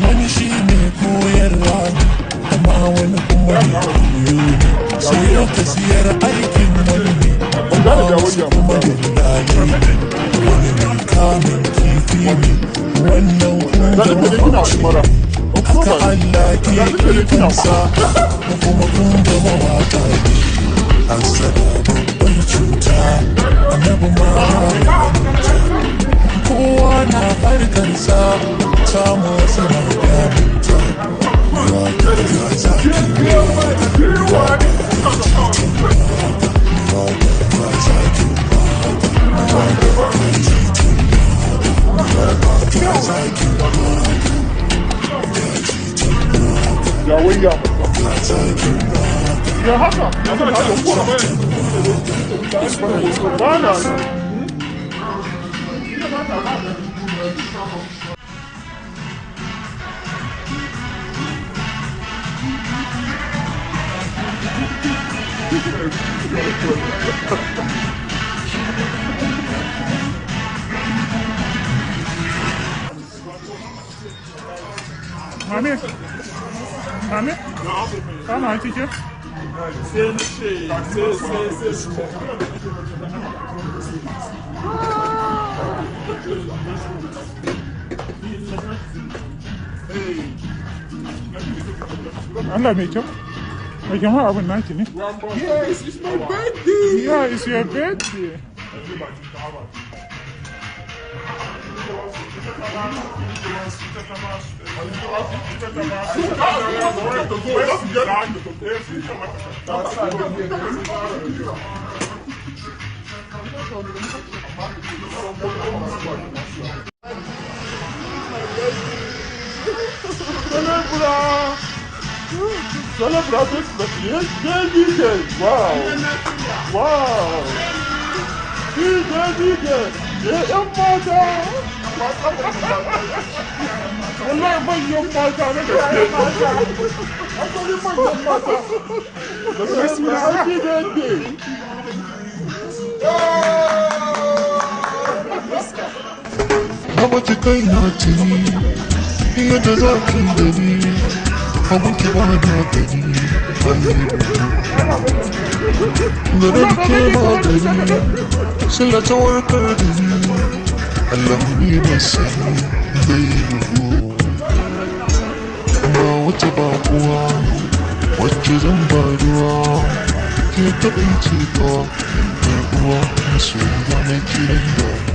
wani shi ne koyarwa amma wani kuma ne koyo ne siyo ka siyar aikin wani ne amma wasu kuma dillaye wani mai kamun kifi ne wannan kuma haka Allah ke ikonsa kuma kun gama waka ne hasada babbar cuta annabi ma kowa na harkarsa samu wasu na damunta ya zakin ya haka ya zama ta kuwa ba na Mami, mami, kana an cike? Allah mai kyau. Mai kyau abin naki ne? Yes, it's my birthday. Yeah, it's your birthday. Celebrate this DJ. Wow. Wow. DJ. Yeah, mata. Wallahi manyan mata na gaske. Akwai manyan mata. Da suna happy birthday. na mace kai na tuni yadda za ki da ni abin ki ba da gani gare da ke magani sila ta warkar da ni Allah ne masani bai rubu amma wata ba kuwa wacce zan ba ruwa ke taɓin ce ta uwa masoya na kiran da